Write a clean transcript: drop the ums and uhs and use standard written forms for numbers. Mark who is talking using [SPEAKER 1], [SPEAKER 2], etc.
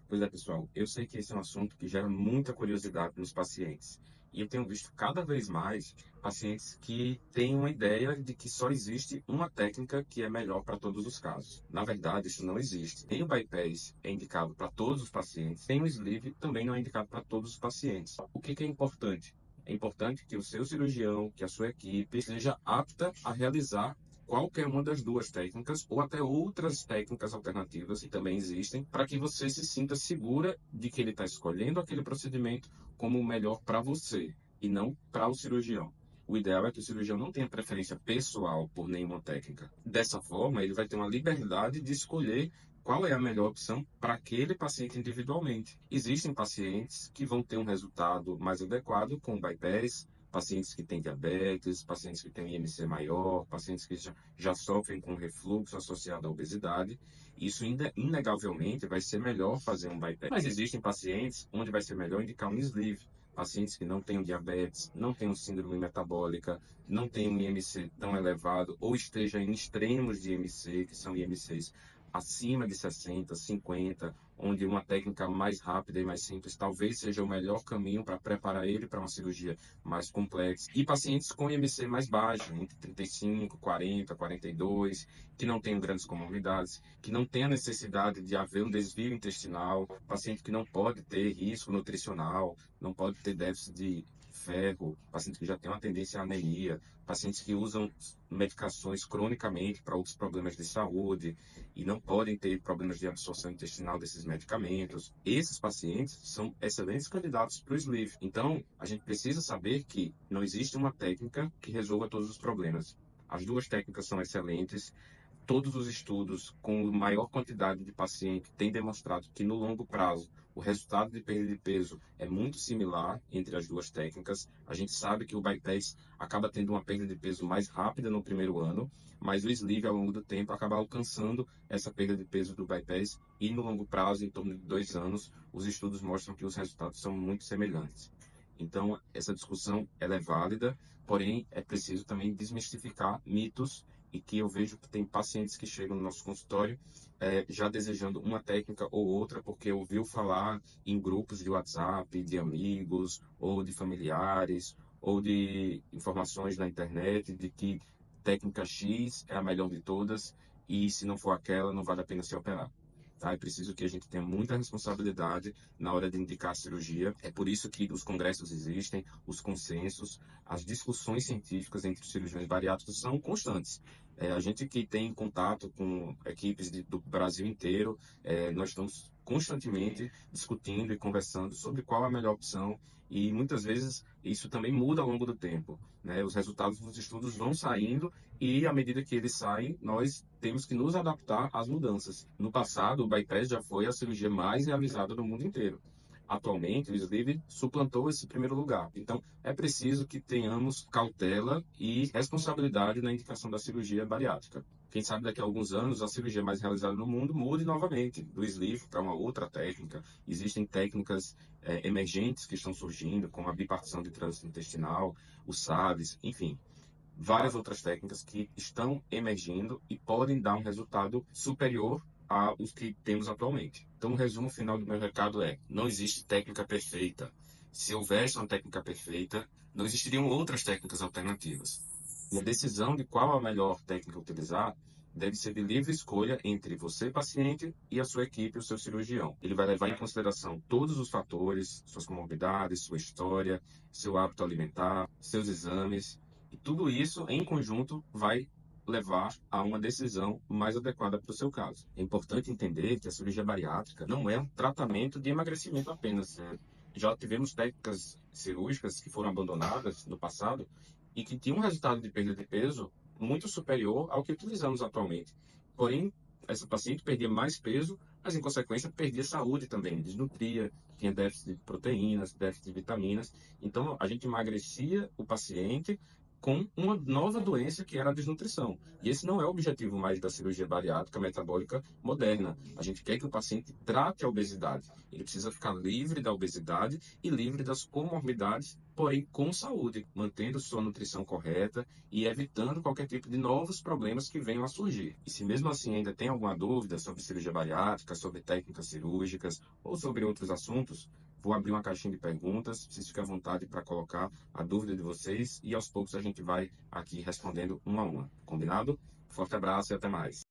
[SPEAKER 1] Pois é, pessoal, eu sei que esse é um assunto que gera muita curiosidade nos pacientes. E eu tenho visto cada vez mais pacientes que têm uma ideia de que só existe uma técnica que é melhor para todos os casos. Na verdade, isso não existe. Nem o bypass é indicado para todos os pacientes, nem o sleeve também não é indicado para todos os pacientes. O que é importante? É importante que o seu cirurgião, que a sua equipe seja apta a realizar qualquer uma das duas técnicas ou até outras técnicas alternativas que também existem, para que você se sinta segura de que ele está escolhendo aquele procedimento como o melhor para você e não para o cirurgião. O ideal é que o cirurgião não tenha preferência pessoal por nenhuma técnica. Dessa forma, ele vai ter uma liberdade de escolher qual é a melhor opção para aquele paciente individualmente. Existem pacientes que vão ter um resultado mais adequado com o bypass, pacientes que têm diabetes, pacientes que têm IMC maior, pacientes que já sofrem com refluxo associado à obesidade. Isso inegavelmente vai ser melhor fazer um bypass. Mas existem pacientes onde vai ser melhor indicar um sleeve. Pacientes que não tenham diabetes, não tenham síndrome metabólica, não tenham um IMC tão elevado ou esteja em extremos de IMC, que são IMCs acima de 60, 50, onde uma técnica mais rápida e mais simples talvez seja o melhor caminho para preparar ele para uma cirurgia mais complexa. E pacientes com IMC mais baixo, entre 35, 40, 42, que não tenham grandes comorbidades, que não tenham necessidade de haver um desvio intestinal, paciente que não pode ter risco nutricional, não pode ter déficit de ferro, pacientes que já têm uma tendência à anemia, pacientes que usam medicações cronicamente para outros problemas de saúde e não podem ter problemas de absorção intestinal desses medicamentos. Esses pacientes são excelentes candidatos para o sleeve. Então, a gente precisa saber que não existe uma técnica que resolva todos os problemas. As duas técnicas são excelentes. Todos os estudos com maior quantidade de paciente têm demonstrado que no longo prazo o resultado de perda de peso é muito similar entre as duas técnicas. A gente sabe que o bypass acaba tendo uma perda de peso mais rápida no primeiro ano, mas o sleeve ao longo do tempo acaba alcançando essa perda de peso do bypass e no longo prazo, em torno de 2 anos, os estudos mostram que os resultados são muito semelhantes. Então, essa discussão ela é válida, porém é preciso também desmistificar mitos e que eu vejo que tem pacientes que chegam no nosso consultório já desejando uma técnica ou outra porque ouviu falar em grupos de WhatsApp, de amigos ou de familiares ou de informações na internet de que técnica X é a melhor de todas e se não for aquela não vale a pena se operar. Tá? É preciso que a gente tenha muita responsabilidade na hora de indicar a cirurgia. É por isso que os congressos existem, os consensos, as discussões científicas entre os cirurgiões bariátricos são constantes. A gente que tem contato com equipes do Brasil inteiro, nós estamos constantemente discutindo e conversando sobre qual a melhor opção e muitas vezes isso também muda ao longo do tempo, né? Os resultados dos estudos vão saindo e à medida que eles saem, nós temos que nos adaptar às mudanças. No passado, o bypass já foi a cirurgia mais realizada no mundo inteiro. Atualmente, o sleeve suplantou esse primeiro lugar. Então, é preciso que tenhamos cautela e responsabilidade na indicação da cirurgia bariátrica. Quem sabe daqui a alguns anos a cirurgia mais realizada no mundo mude novamente do sleeve para uma outra técnica. Existem técnicas emergentes que estão surgindo, como a bipartição de trânsito intestinal, o SAVS, enfim várias outras técnicas que estão emergindo e podem dar um resultado superior aos que temos atualmente. Então, o resumo final do meu recado é: não existe técnica perfeita. Se houvesse uma técnica perfeita, não existiriam outras técnicas alternativas. E a decisão de qual a melhor técnica utilizar deve ser de livre escolha entre você, paciente, e a sua equipe, o seu cirurgião. Ele vai levar em consideração todos os fatores, suas comorbidades, sua história, seu hábito alimentar, seus exames, e tudo isso, em conjunto, vai levar a uma decisão mais adequada para o seu caso. É importante entender que a cirurgia bariátrica não é um tratamento de emagrecimento apenas. Já tivemos técnicas cirúrgicas que foram abandonadas no passado e que tinham um resultado de perda de peso muito superior ao que utilizamos atualmente. Porém, essa paciente perdia mais peso, mas em consequência perdia saúde também, desnutria, tinha déficit de proteínas, déficit de vitaminas. Então, a gente emagrecia o paciente com uma nova doença que era a desnutrição. E esse não é o objetivo mais da cirurgia bariátrica metabólica moderna. A gente quer que o paciente trate a obesidade. Ele precisa ficar livre da obesidade e livre das comorbidades, porém com saúde, mantendo sua nutrição correta e evitando qualquer tipo de novos problemas que venham a surgir. E se mesmo assim ainda tem alguma dúvida sobre cirurgia bariátrica, sobre técnicas cirúrgicas ou sobre outros assuntos, vou abrir uma caixinha de perguntas, vocês fiquem à vontade para colocar a dúvida de vocês e aos poucos a gente vai aqui respondendo uma a uma. Combinado? Forte abraço e até mais.